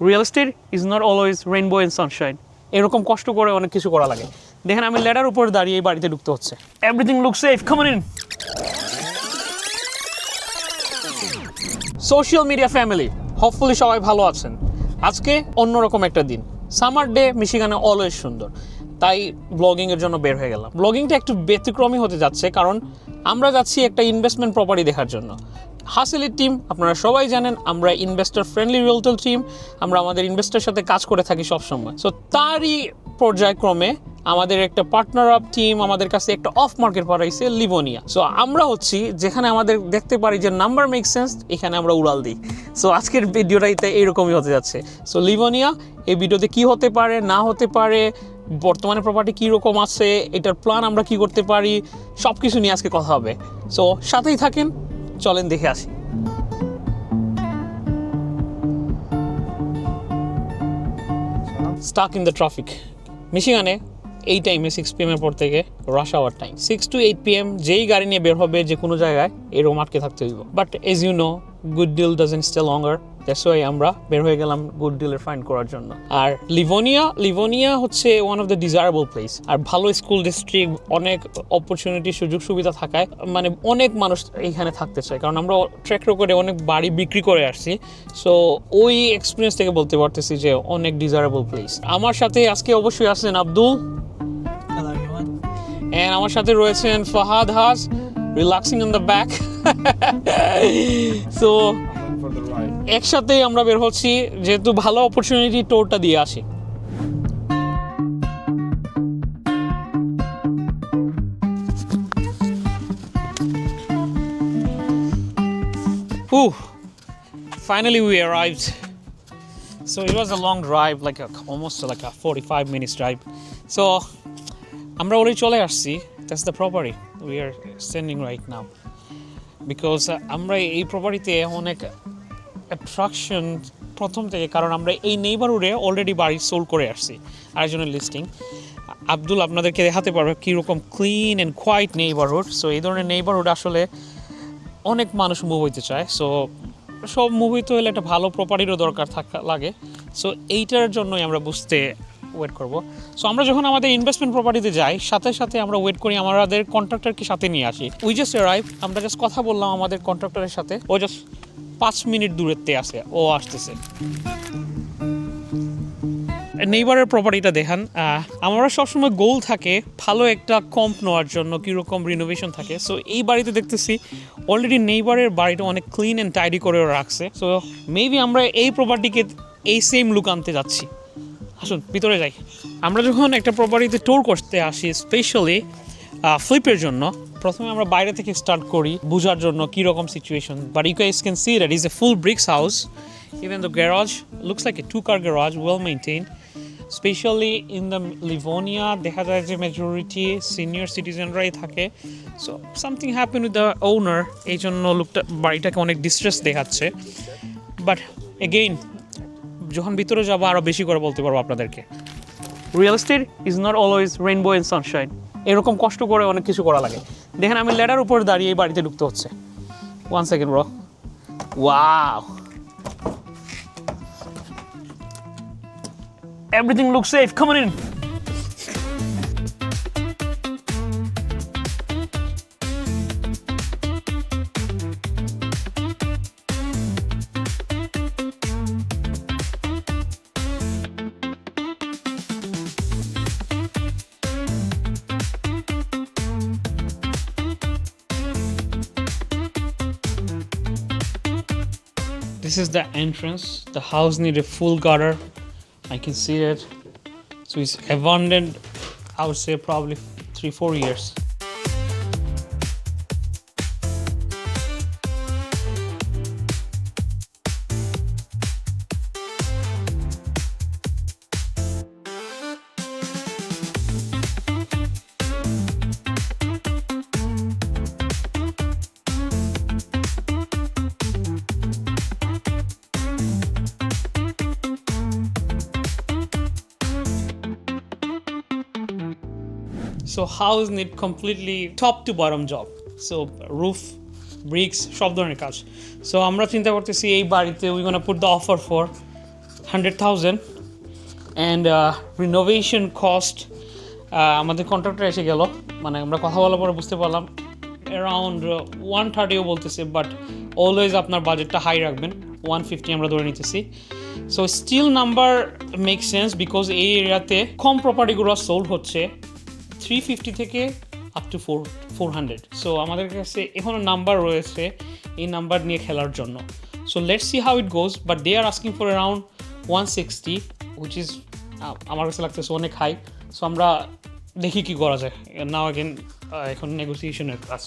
Real estate is not always rainbow and sunshine. এরকম কষ্ট করে অনেক কিছু করা লাগে। দেখেন আমি ল্যাডার উপরে দাঁড়িয়ে এই বাড়িতে ঢুকতে হচ্ছে। Everything look safe, come on in. Social media family, hopefully সবাই ভালো আছেন। আজকে অন্যরকম একটা দিন, সামার ডে, মিশিগানে অলওয়েজ সুন্দর, তাই ব্লগিংয়ের জন্য বের হয়ে গেলাম। ব্লগিংটা একটু ব্যতিক্রমী হতে যাচ্ছে, কারণ আমরা যাচ্ছি একটা ইনভেস্টমেন্ট প্রপার্টি দেখার জন্য। হাসিলের টিম আপনারা সবাই জানেন, আমরা ইনভেস্টর ফ্রেন্ডলি রিয়েলটর টিম, আমরা আমাদের ইনভেস্টরের সাথে কাজ করে থাকি সবসময়। সো তারই পর্যায়ক্রমে আমাদের একটা পার্টনার আপ টিম আমাদের কাছে একটা অফ মার্কেট পাঠাইছে লিভোনিয়া। সো আমরা হচ্ছি যেখানে আমাদের দেখতে পারি যে নাম্বার মেক সেন্স, এখানে আমরা উড়াল দিই। সো আজকের ভিডিওটাইতে এইরকমই হতে যাচ্ছে। সো লিভোনিয়া, এই ভিডিওতে কি হতে পারে না হতে পারে, বর্তমানে প্রপার্টি কীরকম আছে, এটার প্ল্যান আমরা কি করতে পারি, সব কিছু নিয়ে আজকে কথা হবে। সো সাথেই থাকেন, চলেন দেখে আসি। Stuck in the traffic. মিশিগানে এই টাইমে 6 PM এর পর থেকে rush hour time, 6 to 8 PM যেই গাড়ি নিয়ে বের হবে যে কোনো জায়গায় এরকম আটকে থাকতে হইব। But as you know, good deal doesn't stay longer, that's why আমরা বের হয়ে গেলাম গুড ডিলের ফাইন্ড করার জন্য। আর লিভোনিয়া হচ্ছে one of the desirable place. আর ভালো স্কুল ডিস্ট্রিক্ট, অনেক অপরচুনিটি, সুযোগ সুবিধা থাকায় মানে অনেক মানুষ এইখানে থাকতে চায়, কারণ আমরা ট্র্যাক করে অনেক বাড়ি বিক্রি করে আসছি। সো ওই এক্সপিরিয়েন্স থেকে বলতে পারতেছি যে অনেক ডিজায়ারেবল প্লেস। আমার সাথে আজকে অবশ্যই আছেন আব্দুল, and আমার সাথে রয়েছেন ফাহাদ হাস, relaxing on the back. So একসাথেই আমরা বের হচ্ছি, যেহেতু ভালো অপরচুনিটি, টোরটা দিয়ে আসি। Finally we arrived. So it was a long drive, almost like a 45 minutes drive. So আমরা অলরেডি চলে আসছি। That's the property we are standing right now. Because আমরা এই প্রপার্টিতে অনেক অ্যাট্রাকশন প্রথম থেকে, কারণ আমরা এই নেইবারহুডে অলরেডি বাড়ি সোল্ড করে আসছি আরেকজনের লিস্টিং। আব্দুল আপনাদেরকে দেখাতে পারবে কীরকম clean and quiet neighbourhood. So এই ধরনের নেইবারহুড আসলে অনেক মানুষ মুভ হইতে চায়। সো সব মুভ হইতে হলে একটা ভালো প্রপার্টিরও দরকার লাগে। সো এইটার জন্যই আমরা বুঝতে ওয়েট করব। সো আমরা যখন আমাদের ইনভেস্টমেন্ট প্রপার্টিতে যাই, সাথে সাথে আমরা ওয়েট করি আমাদের কন্ট্রাক্টরকে সাথে নিয়ে আসি। উই জাস্ট অ্যারাইভ, আমরা জাস্ট কথা বললাম আমাদের কন্ট্রাক্টরের সাথে, ও জাস্ট 5 মিনিট দূরত্বে আছে, ও আসতেছে। নেইবারের প্রপার্টিটা দেখান। আমরা সবসময় গোল থাকে ভালো একটা কম্প নেওয়ার জন্য, কীরকম রিনোভেশন থাকে। সো এই বাড়িতে দেখতেছি অলরেডি নেইবারের বাড়িটা অনেক ক্লিন অ্যান্ড টাইডি করে রাখছে। সো মেবি আমরা এই প্রপার্টিকে এই সেম লুক আনতে যাচ্ছি। আসুন ভিতরে যাই। আমরা যখন একটা প্রপার্টিতে ট্যুর করতে আসি, স্পেশালি ফ্লিপের জন্য, প্রথমে আমরা বাইরে থেকে স্টার্ট করি বোঝার জন্য কীরকম situation. But you guys can see that is a full bricks house. Even the garage looks like a 2-car garage, well maintain. Specially in the Livonia দেখা যায় যে মেজরিটি সিনিয়র সিটিজেনরাই থাকে। So something happen with the owner, এই জন্য বাড়িটাকে অনেক distress দেখাচ্ছে। বাট এগেইন যখন ভিতরে যাবো আরও বেশি করে বলতে পারবো আপনাদেরকে, real estate is not always rainbow and sunshine. এরকম কষ্ট করে অনেক কিছু করা লাগে। দেখেন আমি ল্যাডার উপরে দাঁড়িয়ে এই বাড়িতে ঢুকতে হচ্ছে। 1 second bro. Wow, everything look safe, come on in. This is the entrance. The house needs a full gutter. I can see it. So it's abandoned, I would say probably 3-4 years. So house need completely top to bottom job. So roof, bricks, সব ধরনের কাজ। So আমরা চিন্তা করতেছি এই বাড়িতে we gonna put the offer for 100,000 and renovation cost আমাদের contractor এসে গেল, মানে আমরা কথা বলার পরে বুঝতে পারলাম অ্যারাউন্ড 130ও বলতেছে, বাট অলওয়েজ আপনার বাজেটটা হাই রাখবেন, 150 আমরা ধরে নিতেছি। So still number make sense because এই এরিয়াতে কম প্রপার্টিগুলো সোল্ড হচ্ছে 350 থেকে আপ টু 400। সো আমাদের কাছে এখনও নাম্বার রয়েছে এই নাম্বার নিয়ে খেলার জন্য। So let's see how it goes, but they are asking for around 160 which is আমার কাছে লাগতেছে অনেক হাই। সো আমরা দেখি কি করা যায় নাও, অ্যাগেন এখন নেগোসিয়েশনের কাজ।